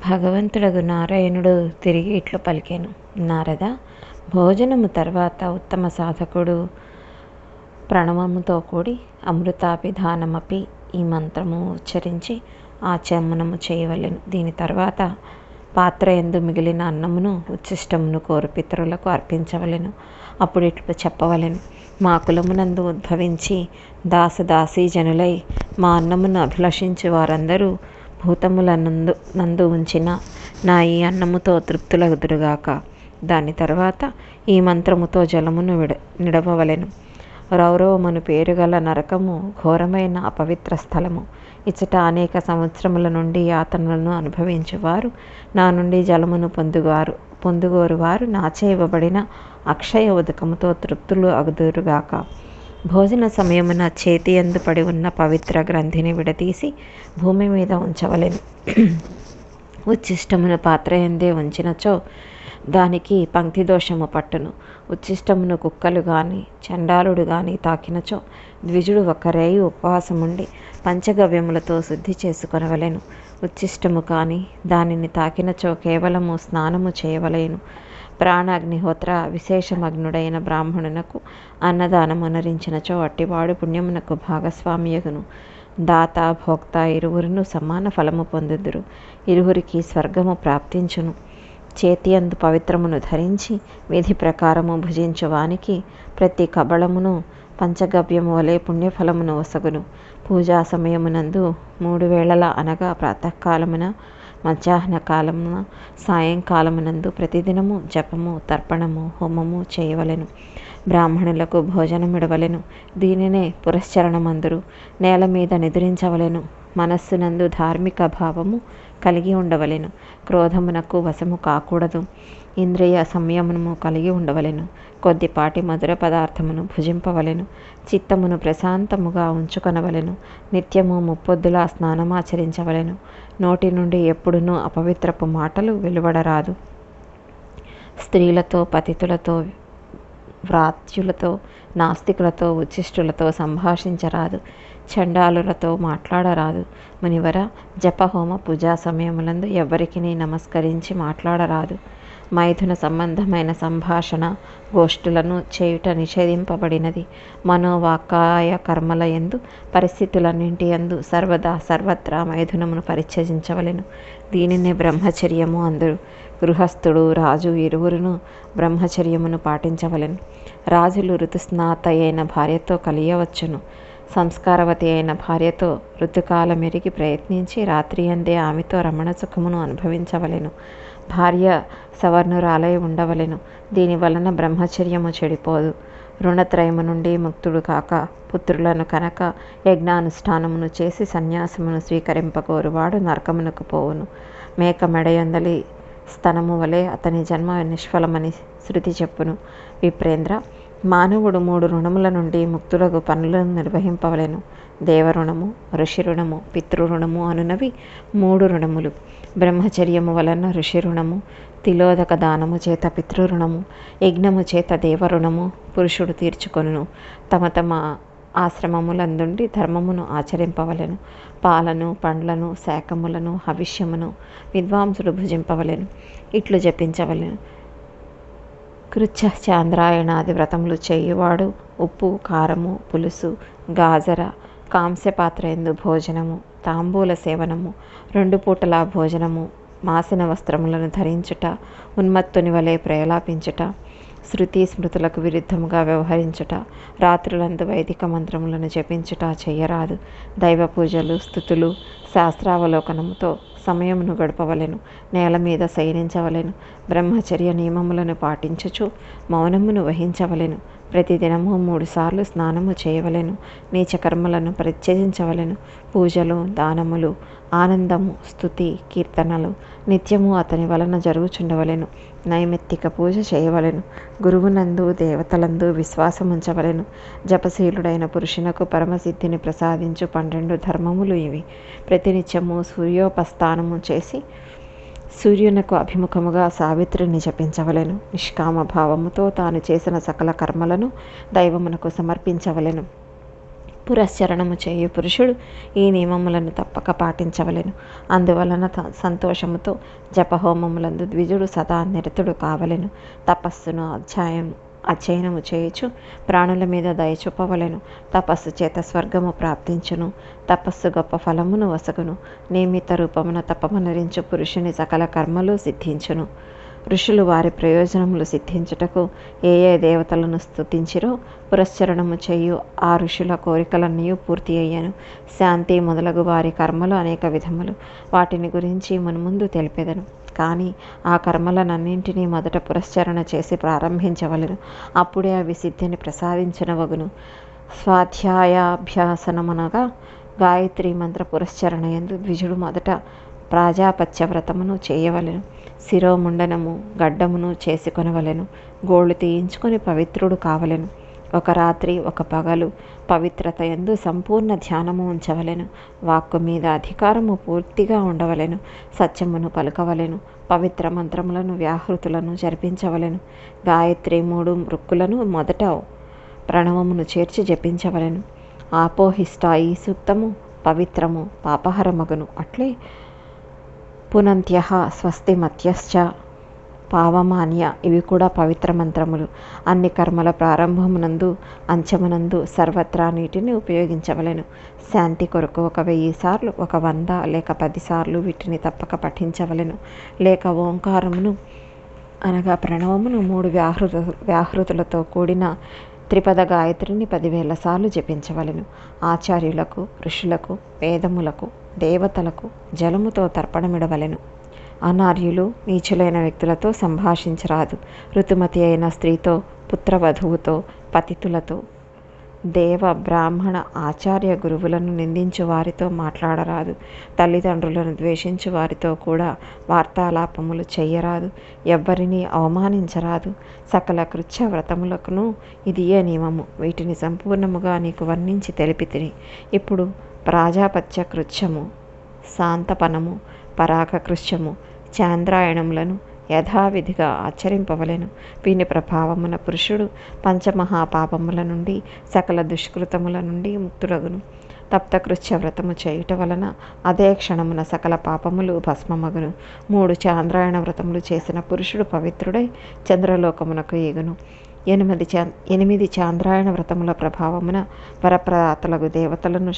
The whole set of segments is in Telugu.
భగవంతుడగు నారాయణుడు తిరిగి ఇట్లు పలికెను. నారద, భోజనము తర్వాత ఉత్తమ సాధకుడు ప్రణవముతో కూడి అమృతాభిధానమపి ఈ మంత్రము ఉచ్చరించి ఆచమనము చేయవలెను. దీని తర్వాత పాత్ర ఎందు మిగిలిన అన్నమును ఉచ్ఛిష్టమును కోరు పితరులకు అర్పించవలెను. అప్పుడు ఇట్లు చెప్పవలెను. మా కులమునందు ఉద్భవించి దాసదాసీ జనులై మా అన్నమును అభిలషించి వారందరూ భూతములనందు ఉంచిన నా ఈ అన్నముతో తృప్తులగుదురుగాక. దాని తర్వాత ఈ మంత్రముతో జలమును నిడవవలెను. రౌరవమను పేరుగల నరకము ఘోరమైన అపవిత్ర స్థలము. ఇచ్చట అనేక సంవత్సరముల నుండి యాతనలను అనుభవించువారు నా నుండి జలమును పొందుగోరు వారు నాచే ఇవ్వబడిన అక్షయ ఉదకముతో తృప్తులు అగుదురుగాక. భోజన సమయమున చేతి యందు పడి ఉన్న పవిత్ర గ్రంథిని విడదీసి భూమి మీద ఉంచవలెను. ఉచ్ఛిష్టమును పాత్ర ఎందే ఉంచినచో దానికి పంక్తి దోషము పట్టును. ఉచ్ఛిష్టమును కుక్కలు గాని చండాలుడు గాని తాకినచో ద్విజుడు ఒకరేయి ఉపవాసముండి పంచగవ్యములతో శుద్ధి చేసుకొనవలెను. ఉచ్ఛిష్టము కాని దానిని తాకినచో కేవలము స్నానము చేయవలెను. ప్రాణాగ్నిహోత్ర విశేషమగ్నుడైన బ్రాహ్మణునకు అన్నదానమునరించినచో అట్టివాడు పుణ్యమునకు భాగస్వామియగును. దాత భోక్త ఇరువురును సమాన ఫలము పొందుదురు. ఇరువురికి స్వర్గము ప్రాప్తించును. చేతి అందు పవిత్రమును ధరించి విధి ప్రకారము భుజించువానికి ప్రతి కబళమును పంచగవ్యము వలె పుణ్యఫలమును వసగును. పూజా సమయమునందు 3 వేళల అనగా ప్రాతకాలమున, మధ్యాహ్న కాలమున, సాయంకాలమునందు ప్రతిదినము జపము, తర్పణము, హోమము చేయవలెను. బ్రాహ్మణులకు భోజనమిడవలెను. దీనినే పురశ్చరణమందురు. నేల మీద నిద్రించవలెను. మనస్సునందు ధార్మిక భావము కలిగి ఉండవలెను. క్రోధమునకు వశము కాకూడదు. ఇంద్రియ సంయమనము కలిగి ఉండవలెను. కొద్దిపాటి మధుర పదార్థమును భుజింపవలెను. చిత్తమును ప్రశాంతముగా ఉంచుకొనవలెను. నిత్యము ముప్పొద్దులా స్నానమాచరించవలెను. నోటి నుండి ఎప్పుడునూ అపవిత్రపు మాటలు వెలువడరాదు. స్త్రీలతో, పతితులతో, వ్రాత్యులతో, నాస్తికులతో, ఉచ్ఛిష్టులతో సంభాషించరాదు. చండాలులతో మాట్లాడరాదు. మునివర, జపహోమ పూజా సమయములందు ఎవ్వరికి నమస్కరించి మాట్లాడరాదు. మైథున సంబంధమైన సంభాషణ గోష్ఠులను చేయుట నిషేధింపబడినది. మనోవాకాయ కర్మల యందు పరిస్థితులన్నింటి యందు సర్వత్రా మైథునమును పరిత్యజించవలెను. దీనినే బ్రహ్మచర్యము అందురు. గృహస్థుడు, రాజు ఇరువురును బ్రహ్మచర్యమును పాటించవలెను. రాజులు ఋతుస్నాత అయిన భార్యతో కలియవచ్చును. సంస్కారవతి అయిన భార్యతో ఋతుకాలమెరిగి ప్రయత్నించి రాత్రి అందే ఆమెతో రమణ సుఖమును అనుభవించవలెను. భార్య సవర్ణురాలై ఉండవలెను. దీనివలన బ్రహ్మచర్యము చెడిపోదు. రుణత్రయము నుండి ముక్తుడు కాక పుత్రులను కనుక యజ్ఞానుష్ఠానమును చేసి సన్యాసమును స్వీకరింపకోరువాడు నరకమునకు పోవును. మేక మెడయందలి స్తనము వలె అతని జన్మ నిష్ఫలమని శృతి చెప్పును. విప్రేంద్ర, మానవుడు 3 రుణముల నుండి ముక్తులకు పనులను నిర్వహింపవలెను. దేవరుణము, ఋషి రుణము, పితృరుణము అనునవి 3 రుణములు. బ్రహ్మచర్యము వలన ఋషి రుణము, తిలోదక దానము చేత పితృరుణము, యజ్ఞము చేత దేవరుణము పురుషుడు తీర్చుకొనును. తమ తమ ఆశ్రమములందుండి ధర్మమును ఆచరింపవలెను. పాలను, పండ్లను, శాకములను, హవిష్యమును విద్వాంసుడు భుజింపవలెను. ఇట్లు జపించవలెను. కృచ్ఛ చాంద్రాయణాది వ్రతములు చేయువాడు ఉప్పు, కారము, పులుసు, గాజర, కాంస్యపాత్ర ఎందు భోజనము, తాంబూల సేవనము, 2 పూటల భోజనము, మాసిన వస్త్రములను ధరించుట, ఉన్మత్తుని వలె ప్రయలాపించుట, శృతి స్మృతులకు విరుద్ధముగా వ్యవహరించుట, రాత్రులందు వైదిక మంత్రములను జపించుట చెయ్యరాదు. దైవ పూజలు, స్తుతులు, శాస్త్రావలోకనముతో సమయమును గడపవలెను. నేల మీద శయనించవలెను. బ్రహ్మచర్య నియమములను పాటించుచు మౌనమును వహించవలెను. ప్రతిదినము 3 సార్లు స్నానము చేయవలెను. నీచకర్మలను పరిత్యజించవలెను. పూజలు, దానములు, ఆనందము, స్తుతి, కీర్తనలు నిత్యము అతని వలన జరుగుచుండవలెను. నైమిత్తిక పూజ చేయవలెను. గురువునందు, దేవతలందు విశ్వాసముంచవలెను. జపశీలుడైన పురుషునకు పరమసిద్ధిని ప్రసాదించు 12 ధర్మములు ఇవి. ప్రతినిత్యము సూర్యోపస్థానము చేసి సూర్యునకు అభిముఖముగా సావిత్రిని జపించవలెను. నిష్కామ భావముతో తాను చేసిన సకల కర్మలను దైవమునకు సమర్పించవలెను. పురస్చరణము చేయు పురుషుడు ఈ నియమములను తప్పక పాటించవలెను. అందువలన సంతోషముతో జపహోమములందు ద్విజుడు సదా నిరతుడు కావలెను. తపస్సును అధ్యయనము చేయుచు ప్రాణుల మీద దయ చూపవలెను. తపస్సు చేత స్వర్గము ప్రాప్తించును. తపస్సు గొప్ప ఫలమును వసగును. నియమిత రూపమున తపమనరించు పురుషుని సకల కర్మలు సిద్ధించును. ఋషులు వారి ప్రయోజనములు సిద్ధించుటకు ఏ దేవతలను స్తుతించిరో పురస్చరణము చేయు ఆ ఋషుల కోరికలన్నీ పూర్తి అయ్యాను. శాంతి మొదలగు వారి కర్మలు అనేక విధములు. వాటిని గురించి మున్ముందు తెలిపెదను. కానీ ఆ కర్మలనన్నింటినీ మొదట పురస్చరణ చేసి ప్రారంభించవలెను. అప్పుడే అవి సిద్ధిని ప్రసాదించనవగును. స్వాధ్యాయాభ్యాసనమనగా గాయత్రి మంత్ర పురస్చరణ యందు ద్విజుడు మొదట ప్రాజాపత్య వ్రతమును చేయవలెను. శిరోముండనము గడ్డమును చేసుకొనవలెను. గోళ్ళు తీయించుకొని పవిత్రుడు కావలెను. ఒక రాత్రి ఒక పగలు పవిత్రత యందు సంపూర్ణ ధ్యానము ఉంచవలెను. వాక్కు మీద అధికారము పూర్తిగా ఉండవలెను. సత్యమును పలుకవలెను. పవిత్ర మంత్రములను వ్యాహృతులను జరిపించవలెను. గాయత్రి 3 మృక్కులను మొదట ప్రణవమును చేర్చి జపించవలెను. ఆపోహిష్ట ఈ సూక్తము పవిత్రము పాపహరమగును. అట్లే పునంత్య స్వస్తి మత్యశ్చ పావమాన్య ఇవి కూడా పవిత్ర మంత్రములు. అన్ని కర్మల ప్రారంభమునందు అంచమునందు సర్వత్రా నీటిని ఉపయోగించవలెను. శాంతి కొరకు 1000 సార్లు, 100 లేక 10 సార్లు వీటిని తప్పక పఠించవలెను. లేక ఓంకారమును అనగా ప్రణవమును 3 వ్యాహృతులతో కూడిన త్రిపద గాయత్రిని 10,000 సార్లు జపించవలెను. ఆచార్యులకు, ఋషులకు, వేదములకు, దేవతలకు జలముతో తర్పణమిడవలెను. అనార్యులు, నీచులైన వ్యక్తులతో సంభాషించరాదు. ఋతుమతి అయిన స్త్రీతో, పుత్రవధువుతో, పతితులతో, దేవ బ్రాహ్మణ ఆచార్య గురువులను నిందించు వారితో మాట్లాడరాదు. తల్లిదండ్రులను ద్వేషించు వారితో కూడా వార్తాలాపములు చెయ్యరాదు. ఎవ్వరినీ అవమానించరాదు. సకల కృత్య వ్రతములకును ఇదియే నియమము. వీటిని సంపూర్ణముగా నీకు వర్ణించి తెలిపితిని. ఇప్పుడు ప్రాజాపత్య కృత్యము, శాంతపనము, పరాగ కృత్యము, చాంద్రాయణములను యథావిధిగా ఆచరింపవలెను. వీని ప్రభావమున పురుషుడు పంచమహాపాపముల నుండి సకల దుష్కృతముల నుండి ముక్తుడగును. తప్తకృత్య వ్రతము చేయుట వలన అదే క్షణమున సకల పాపములు భస్మమగును. 3 చాంద్రాయణ వ్రతములు చేసిన పురుషుడు పవిత్రుడై చంద్రలోకమునకు ఎగును. 8 చాంద్రాయణ వ్రతముల ప్రభావమున వరప్రదాతలకు దేవతలను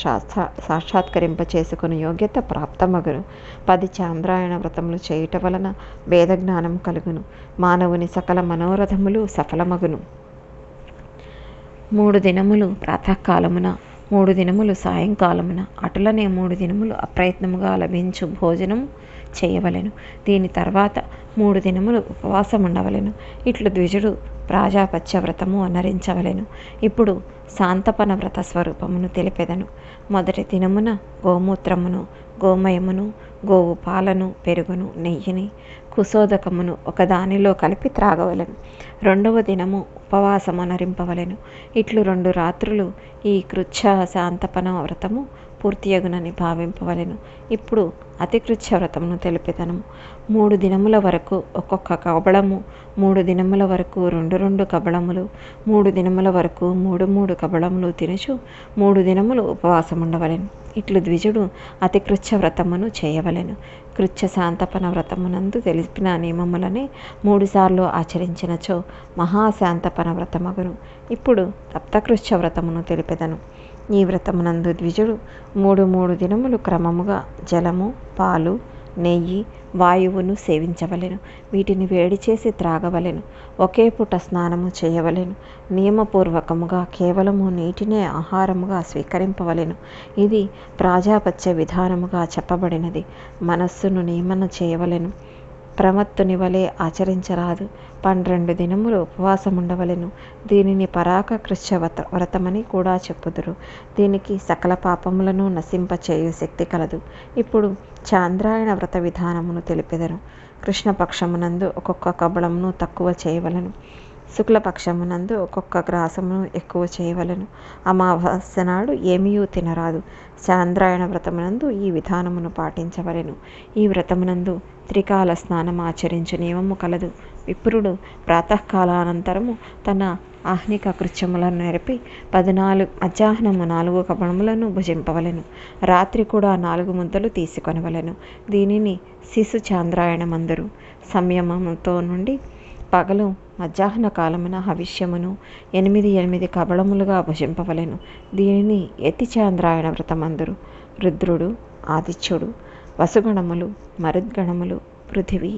సాక్షాత్కరింప చేసుకుని యోగ్యత ప్రాప్తమగును. 10 చాంద్రాయణ వ్రతములు చేయుట వలన వేదజ్ఞానం కలుగును. మానవుని సకల మనోరథములు సఫలమగును. 3 దినములు ప్రాతకాలమున, 3 దినములు సాయంకాలమున, అటులనే 3 దినములు అప్రయత్నముగా లభించు భోజనము చేయవలెను. దీని తర్వాత 3 దినములు ఉపవాసం ఉండవలెను. ఇట్లు ద్విజుడు ప్రాజాపత్య వ్రతము అనరించవలెను. ఇప్పుడు శాంతపన వ్రత స్వరూపమును తెలిపెదను. మొదటి దినమున గోమూత్రమును, గోమయమును, గోవు పాలను, పెరుగును, నెయ్యిని, కుశోదకమును ఒకదానిలో కలిపి త్రాగవలెను. 2వ దినము ఉపవాసం అనరింపవలెను. ఇట్లు 2 రాత్రులు ఈ కృచ్ఛ శాంతపన వ్రతము పూర్తియగునని భావింపవలెను. ఇప్పుడు అతికృత్య వ్రతమును తెలిపెదను. 3 దినముల వరకు ఒక్కొక్క కబళము, 3 దినముల వరకు 2 కబళములు, 3 దినముల వరకు 3 కబళములు తినుచు 3 దినములు ఉపవాసం ఉండవలెను. ఇట్లు ద్విజుడు అతికృత్య వ్రతమును చేయవలెను. కృత్య శాంతపన వ్రతమునందు తెలిపిన నియమములనే 3 సార్లు ఆచరించినచో మహాశాంతపన వ్రతమగును. ఇప్పుడు తప్తకృత్య వ్రతమును తెలిపెదను. ఈ వ్రతమునందు ద్విజుడు 3 దినములు క్రమముగా జలము, పాలు, నెయ్యి, వాయువును సేవించవలెను. వీటిని వేడి చేసి త్రాగవలెను. ఒకే పూట స్నానము చేయవలెను. నియమపూర్వకముగా కేవలము నీటినే ఆహారముగా స్వీకరింపవలెను. ఇది ప్రాజాపత్య విధానముగా చెప్పబడినది. మనస్సును నియమన చేయవలెను. ప్రమత్తుని వలె ఆచరించరాదు. 12 దినములు ఉపవాసం ఉండవలెను. దీనిని పరాక కృత్య వ్రతమని కూడా చెప్పుదురు. దీనికి సకల పాపములను నశింపచేయు శక్తి కలదు. ఇప్పుడు చాంద్రాయణ వ్రత విధానమును తెలిపెదను. కృష్ణపక్షమునందు ఒక్కొక్క కబళమును తక్కువ చేయవలెను. శుక్లపక్షమునందు ఒక్కొక్క గ్రాసమును ఎక్కువ చేయవలెను. అమావాస్య నాడు ఏమీయూ తినరాదు. చాంద్రాయణ వ్రతమునందు ఈ విధానమును పాటించవలెను. ఈ వ్రతమునందు త్రికాల స్నానం ఆచరించు నియమము కలదు. విప్రుడు ప్రాతకాలానంతరము తన ఆహ్నిక కృత్యములను నెరపి 14 మధ్యాహ్నము 4 కబళములను భుజింపవలెను. రాత్రి కూడా 4 ముద్దలు తీసుకొనవలెను. దీనిని శిశు చాంద్రాయణమందురు. సంయమముతో నుండి పగలు మధ్యాహ్న కాలమున హవిష్యమును 8 కబళములుగా భుజింపవలెను. దీనిని యతి చాంద్రాయణ వ్రతమందురు. రుద్రుడు, ఆదిత్యుడు, వసుగణములు, మరుద్గణములు, పృథివీ,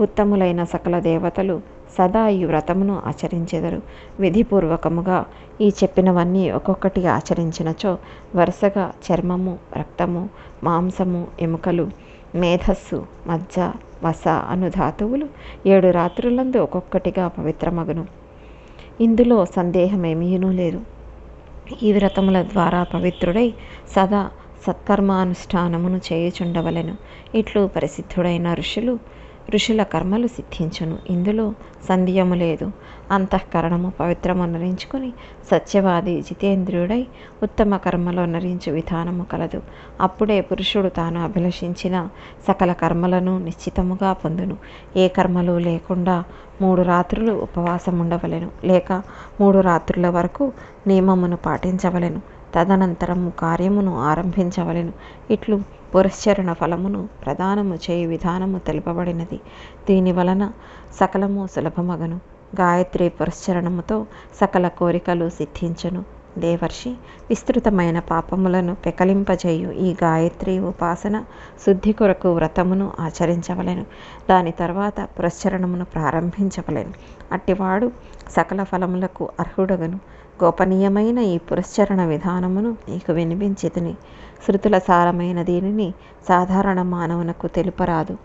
ఉత్తములైన సకల దేవతలు సదా ఈ వ్రతమును ఆచరించెదరు. విధిపూర్వకముగా ఈ చెప్పినవన్నీ ఒక్కొక్కటి ఆచరించినచో వరుసగా చర్మము, రక్తము, మాంసము, ఎముకలు, మేధస్సు, మజ్జ, వస అను ధాతువులు 7 రాత్రులందు ఒక్కొక్కటిగా పవిత్రమగును. ఇందులో సందేహమేమీనూ లేదు. ఈ వ్రతముల ద్వారా పవిత్రుడై సదా సత్కర్మానుష్ఠానమును చేయుచుండవలెను. ఇట్లు పరిసిద్ధుడైన ఋషుల కర్మలు సిద్ధించును. ఇందులో సందేహము లేదు. అంతఃకరణము పవిత్రమునరించుకుని సత్యవాది జితేంద్రియుడై ఉత్తమ కర్మలొనరించు విధానము కలదు. అప్పుడే పురుషుడు తాను అభిలషించిన సకల కర్మలను నిశ్చితముగా పొందును. ఏ కర్మలు లేకుండా 3 రాత్రులు ఉపవాసముండవలెను, లేక 3 రాత్రుల వరకు నియమమును పాటించవలెను. తదనంతరము కార్యమును ఆరంభించవలెను. ఇట్లు పురశ్చరణ ఫలమును ప్రదానము చేయు విధానము తెలుపబడినది. దీని వలన సకలము సులభమగను. గాయత్రి పురశ్చరణముతో సకల కోరికలు సిద్ధించును. దేవర్షి, విస్తృతమైన పాపములను పెకలింపజేయు ఈ గాయత్రి ఉపాసన శుద్ధి కొరకు వ్రతమును ఆచరించవలెను. దాని తర్వాత పురశ్చరణమును ప్రారంభించవలెను. అట్టివాడు సకల ఫలములకు అర్హుడగను. గోపనీయమైన ఈ పురశ్చరణ విధానమును నీకు వినిపించితిని. శృతుల సారమైన దీనిని సాధారణ మానవునకు తెలుపరాదు.